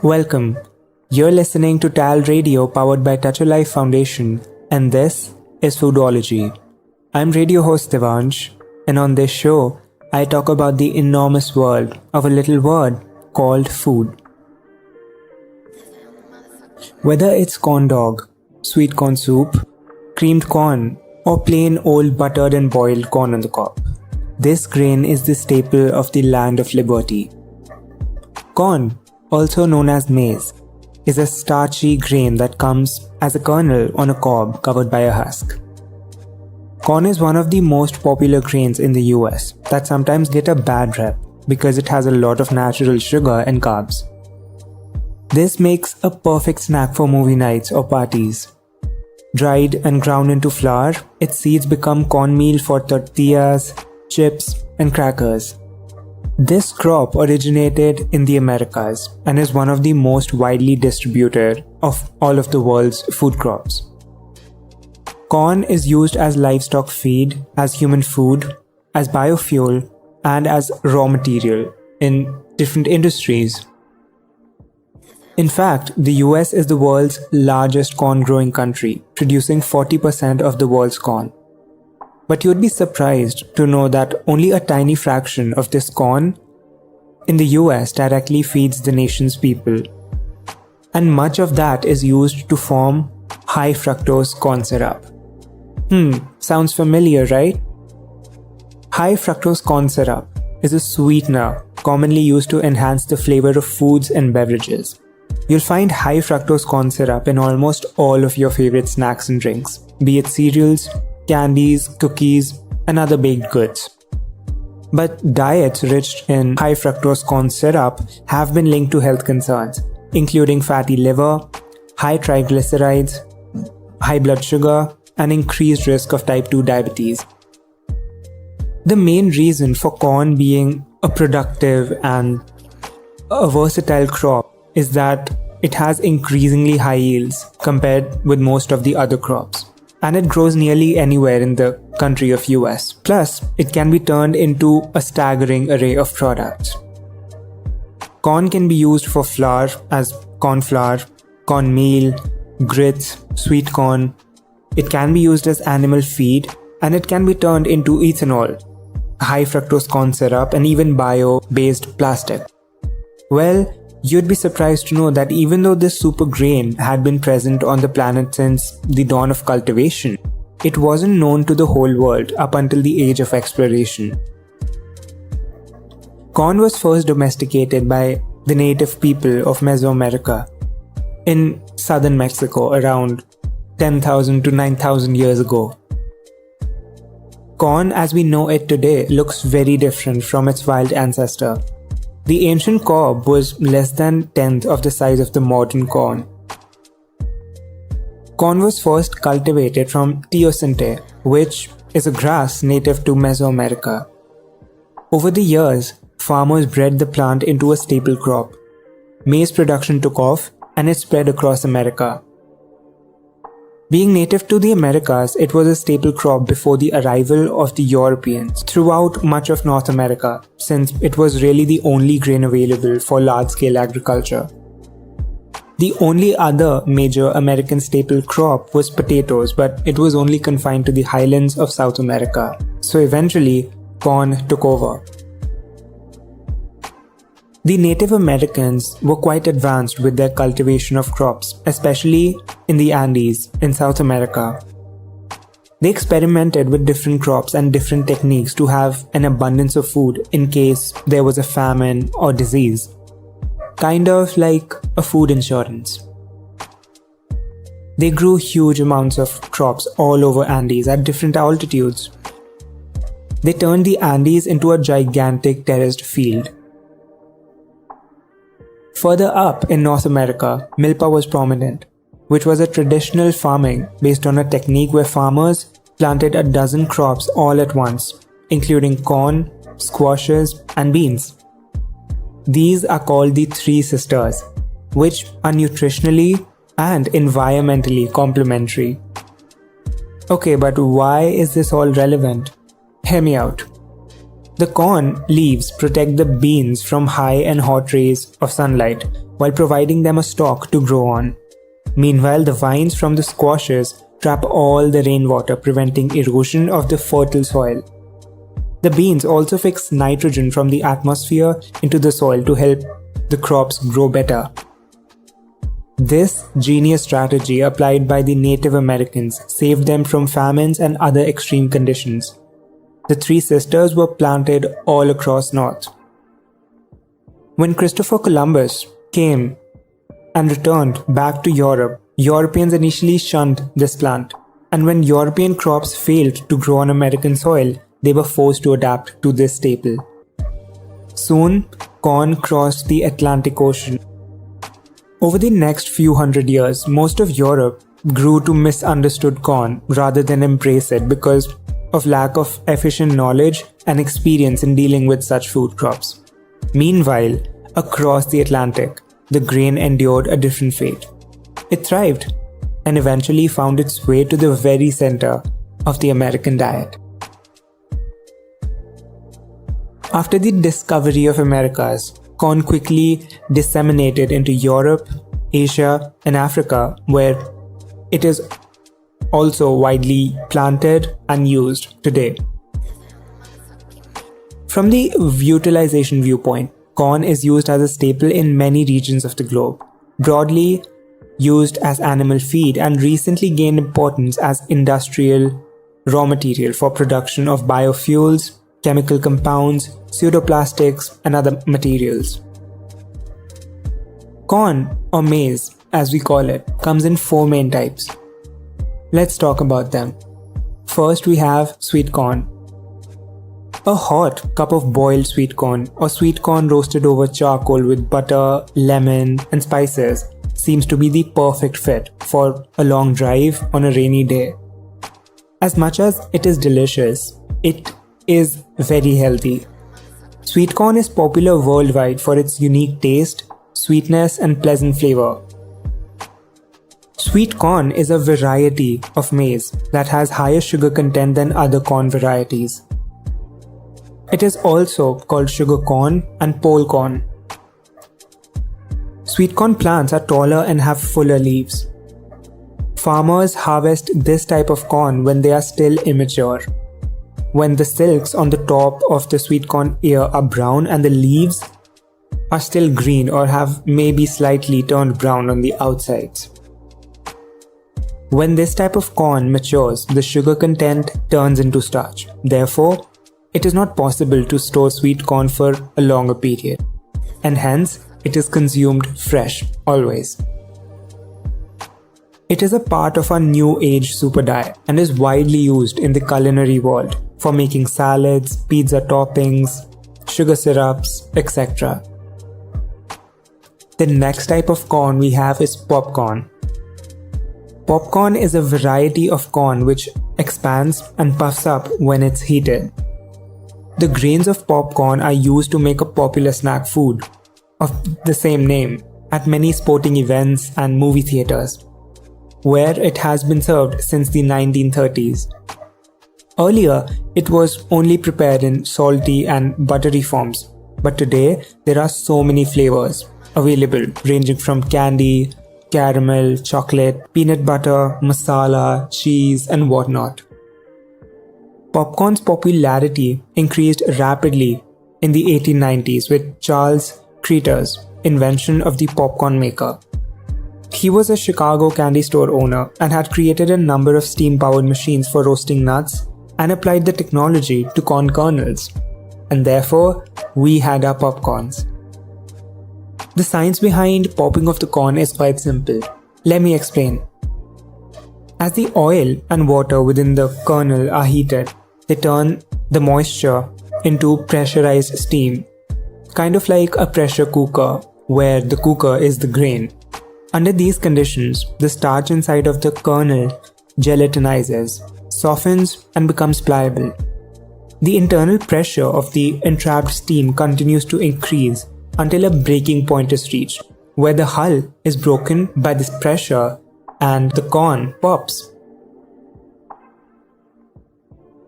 Welcome. You're listening to TALRadio powered by Touch a Life Foundation, and this is Foodology. I'm radio host Devansh, and on this show, I talk about the enormous world of a little word called food. Whether it's corn dog, sweet corn soup, creamed corn, or plain old buttered and boiled corn on the cob, this grain is the staple of the land of liberty. Corn, also known as maize, is a starchy grain that comes as a kernel on a cob covered by a husk. Corn is one of the most popular grains in the US that sometimes get a bad rep because it has a lot of natural sugar and carbs. This makes a perfect snack for movie nights or parties. Dried and ground into flour, its seeds become cornmeal for tortillas, chips, and crackers. This crop originated in the Americas and is one of the most widely distributed of all of the world's food crops. Corn is used as livestock feed, as human food, as biofuel, and as raw material in different industries. In fact, the US is the world's largest corn-growing country, producing 40% of the world's corn. But you'd be surprised to know that only a tiny fraction of this corn in the US directly feeds the nation's people. And much of that is used to form high fructose corn syrup. Sounds familiar, right? High fructose corn syrup is a sweetener commonly used to enhance the flavor of foods and beverages. You'll find high fructose corn syrup in almost all of your favorite snacks and drinks, be it cereals, candies, cookies, and other baked goods. But diets rich in high fructose corn syrup have been linked to health concerns, including fatty liver, high triglycerides, high blood sugar, and increased risk of type 2 diabetes. The main reason for corn being a productive and a versatile crop is that it has increasingly high yields compared with most of the other crops. And it grows nearly anywhere in the country of US. Plus, it can be turned into a staggering array of products. Corn can be used for flour as corn flour, cornmeal, grits, sweet corn. It can be used as animal feed, and it can be turned into ethanol, high fructose corn syrup, and even bio-based plastic. Well, you'd be surprised to know that even though this super grain had been present on the planet since the dawn of cultivation, it wasn't known to the whole world up until the age of exploration. Corn was first domesticated by the native people of Mesoamerica in southern Mexico around 10,000 to 9,000 years ago. Corn as we know it today looks very different from its wild ancestor. The ancient cob was less than 1/10 of the size of the modern corn. Corn was first cultivated from teosinte, which is a grass native to Mesoamerica. Over the years, farmers bred the plant into a staple crop. Maize production took off and it spread across America. Being native to the Americas, it was a staple crop before the arrival of the Europeans throughout much of North America, since it was really the only grain available for large-scale agriculture. The only other major American staple crop was potatoes, but it was only confined to the highlands of South America. So eventually, corn took over. The Native Americans were quite advanced with their cultivation of crops, especially in the Andes in South America. They experimented with different crops and different techniques to have an abundance of food in case there was a famine or disease. Kind of like a food insurance. They grew huge amounts of crops all over Andes at different altitudes. They turned the Andes into a gigantic terraced field. Further up in North America, milpa was prominent, which was a traditional farming based on a technique where farmers planted a dozen crops all at once, including corn, squashes, and beans. These are called the Three Sisters, which are nutritionally and environmentally complementary. Okay, but why is this all relevant? Hear me out. The corn leaves protect the beans from high and hot rays of sunlight while providing them a stalk to grow on. Meanwhile, the vines from the squashes trap all the rainwater, preventing erosion of the fertile soil. The beans also fix nitrogen from the atmosphere into the soil to help the crops grow better. This genius strategy applied by the Native Americans saved them from famines and other extreme conditions. The three sisters were planted all across North. When Christopher Columbus came and returned back to Europe, Europeans initially shunned this plant, and when European crops failed to grow on American soil, they were forced to adapt to this staple. Soon, corn crossed the Atlantic Ocean. Over the next few hundred years, most of Europe grew to misunderstood corn rather than embrace it because of lack of efficient knowledge and experience in dealing with such food crops. Meanwhile, across the Atlantic, the grain endured a different fate. It thrived and eventually found its way to the very center of the American diet. After the discovery of Americas, corn quickly disseminated into Europe, Asia, and Africa, where it is also widely planted and used today. From the utilization viewpoint, corn is used as a staple in many regions of the globe, broadly used as animal feed, and recently gained importance as industrial raw material for production of biofuels, chemical compounds, pseudoplastics, and other materials. Corn, or maize as we call it, comes in four main types. Let's talk about them. First, we have sweet corn. A hot cup of boiled sweet corn or sweet corn roasted over charcoal with butter, lemon, and spices seems to be the perfect fit for a long drive on a rainy day. As much as it is delicious, it is very healthy. Sweet corn is popular worldwide for its unique taste, sweetness, and pleasant flavor. Sweet corn is a variety of maize that has higher sugar content than other corn varieties. It is also called sugar corn and pole corn. Sweet corn plants are taller and have fuller leaves. Farmers harvest this type of corn when they are still immature, when the silks on the top of the sweet corn ear are brown and the leaves are still green or have maybe slightly turned brown on the outsides. When this type of corn matures, the sugar content turns into starch. Therefore, it is not possible to store sweet corn for a longer period, and hence it is consumed fresh always. It is a part of our new age super diet and is widely used in the culinary world for making salads, pizza toppings, sugar syrups, etc. The next type of corn we have is popcorn. Popcorn is a variety of corn which expands and puffs up when it's heated. The grains of popcorn are used to make a popular snack food of the same name at many sporting events and movie theaters, where it has been served since the 1930s. Earlier, it was only prepared in salty and buttery forms, but today there are so many flavors available ranging from candy, caramel, chocolate, peanut butter, masala, cheese, and whatnot. Popcorn's popularity increased rapidly in the 1890s with Charles Creter's invention of the popcorn maker. He was a Chicago candy store owner and had created a number of steam-powered machines for roasting nuts and applied the technology to corn kernels. And therefore, we had our popcorns. The science behind popping of the corn is quite simple. Let me explain. As the oil and water within the kernel are heated, they turn the moisture into pressurized steam, kind of like a pressure cooker where the cooker is the grain. Under these conditions, the starch inside of the kernel gelatinizes, softens, and becomes pliable. The internal pressure of the entrapped steam continues to increase until a breaking point is reached, where the hull is broken by this pressure and the corn pops.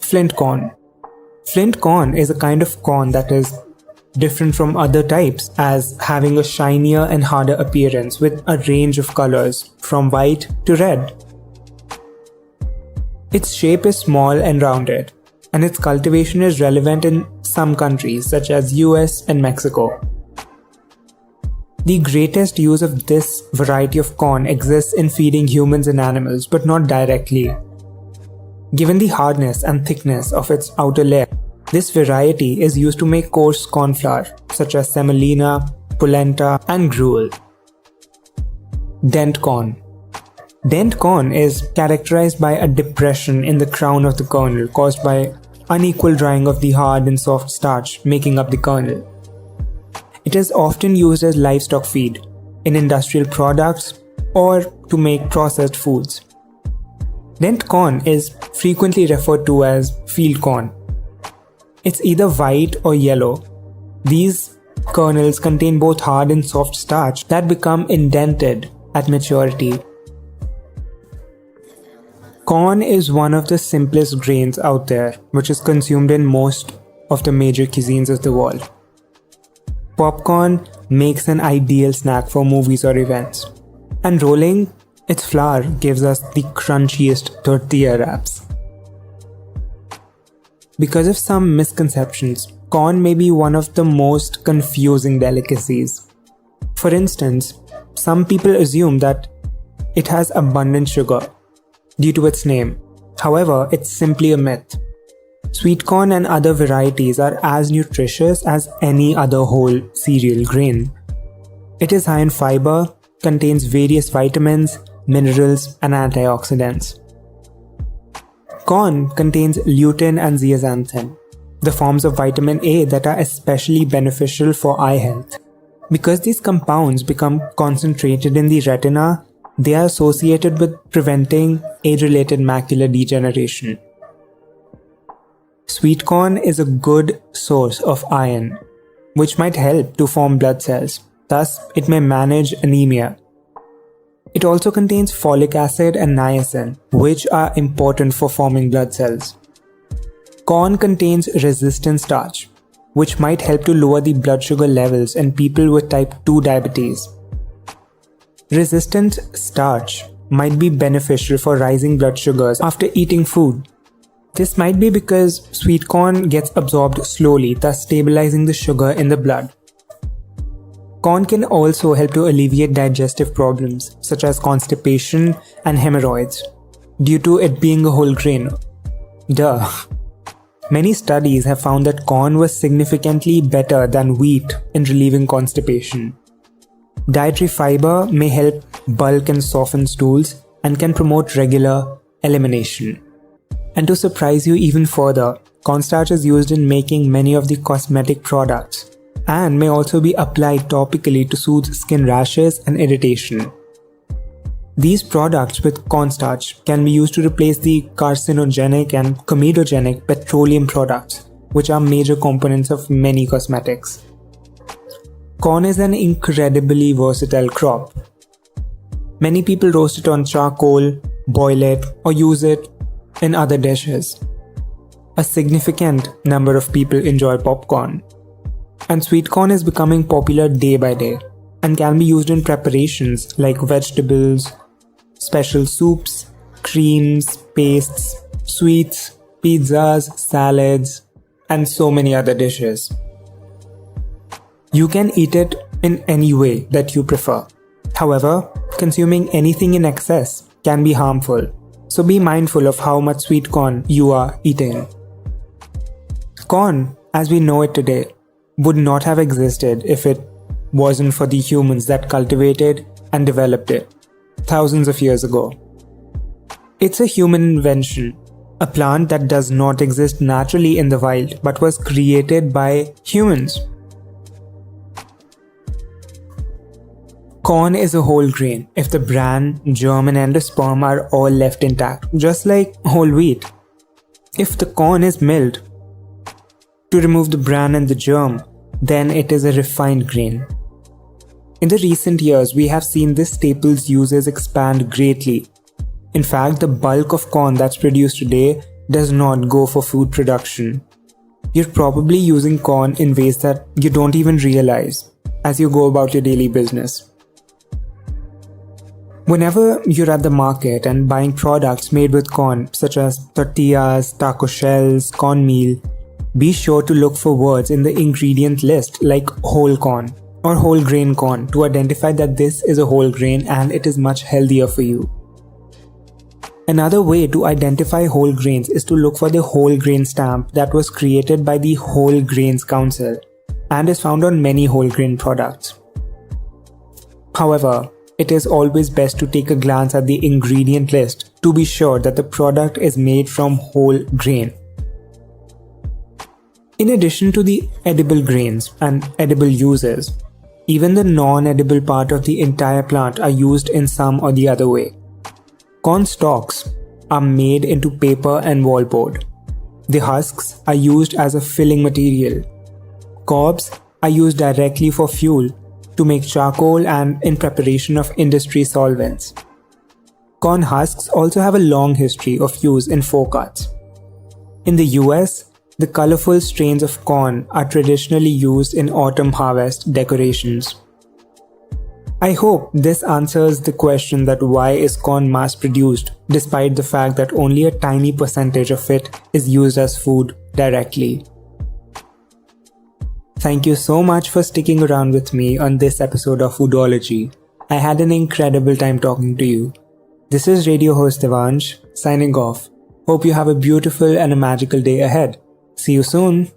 Flint corn. Flint corn is a kind of corn that is different from other types as having a shinier and harder appearance with a range of colors from white to red. Its shape is small and rounded, and its cultivation is relevant in some countries such as US and Mexico. The greatest use of this variety of corn exists in feeding humans and animals, but not directly. Given the hardness and thickness of its outer layer, this variety is used to make coarse corn flour such as semolina, polenta, and gruel. Dent corn. Dent corn is characterized by a depression in the crown of the kernel caused by unequal drying of the hard and soft starch making up the kernel. It is often used as livestock feed, in industrial products, or to make processed foods. Dent corn is frequently referred to as field corn. It's either white or yellow. These kernels contain both hard and soft starch that become indented at maturity. Corn is one of the simplest grains out there, which is consumed in most of the major cuisines of the world. Popcorn makes an ideal snack for movies or events, and rolling its flour gives us the crunchiest tortilla wraps. Because of some misconceptions, corn may be one of the most confusing delicacies. For instance, some people assume that it has abundant sugar due to its name. However, it's simply a myth. Sweet corn and other varieties are as nutritious as any other whole cereal grain. It is high in fiber, contains various vitamins, minerals, and antioxidants. Corn contains lutein and zeaxanthin, the forms of vitamin A that are especially beneficial for eye health. Because these compounds become concentrated in the retina, they are associated with preventing age-related macular degeneration. Sweet corn is a good source of iron, which might help to form blood cells. Thus, it may manage anemia. It also contains folic acid and niacin, which are important for forming blood cells. Corn contains resistant starch, which might help to lower the blood sugar levels in people with type 2 diabetes. Resistant starch might be beneficial for rising blood sugars after eating food. This might be because sweet corn gets absorbed slowly, thus stabilizing the sugar in the blood. Corn can also help to alleviate digestive problems such as constipation and hemorrhoids due to it being a whole grain. Duh. Many studies have found that corn was significantly better than wheat in relieving constipation. Dietary fiber may help bulk and soften stools and can promote regular elimination. And to surprise you even further, cornstarch is used in making many of the cosmetic products and may also be applied topically to soothe skin rashes and irritation. These products with cornstarch can be used to replace the carcinogenic and comedogenic petroleum products, which are major components of many cosmetics. Corn is an incredibly versatile crop. Many people roast it on charcoal, boil it, or use it in other dishes. A significant number of people enjoy popcorn. And sweet corn is becoming popular day by day and can be used in preparations like vegetables, special soups, creams, pastes, sweets, pizzas, salads, and so many other dishes. You can eat it in any way that you prefer. However, consuming anything in excess can be harmful, so be mindful of how much sweet corn you are eating. Corn, as we know it today, would not have existed if it wasn't for the humans that cultivated and developed it thousands of years ago. It's a human invention, a plant that does not exist naturally in the wild but was created by humans. Corn is a whole grain if the bran, germ, and endosperm are all left intact, just like whole wheat. If the corn is milled to remove the bran and the germ, then it is a refined grain. In the recent years, we have seen this staple's uses expand greatly. In fact, the bulk of corn that's produced today does not go for food production. you're probably using corn in ways that you don't even realize as you go about your daily business. Whenever you're at the market and buying products made with corn, such as tortillas, taco shells, cornmeal, be sure to look for words in the ingredient list like whole corn or whole grain corn to identify that this is a whole grain and it is much healthier for you. Another way to identify whole grains is to look for the whole grain stamp that was created by the Whole Grains Council and is found on many whole grain products. However, it is always best to take a glance at the ingredient list to be sure that the product is made from whole grain. In addition to the edible grains and edible uses, even the non-edible part of the entire plant are used in some or the other way. Corn stalks are made into paper and wallboard. The husks are used as a filling material. Cobs are used directly for fuel to make charcoal and in preparation of industry solvents. Corn husks also have a long history of use in folk arts. In the US, the colorful strains of corn are traditionally used in autumn harvest decorations. I hope this answers the question that why is corn mass produced despite the fact that only a tiny percentage of it is used as food directly. Thank you so much for sticking around with me on this episode of Foodology. I had an incredible time talking to you. This is radio host Devansh, signing off. Hope you have a beautiful and a magical day ahead. See you soon.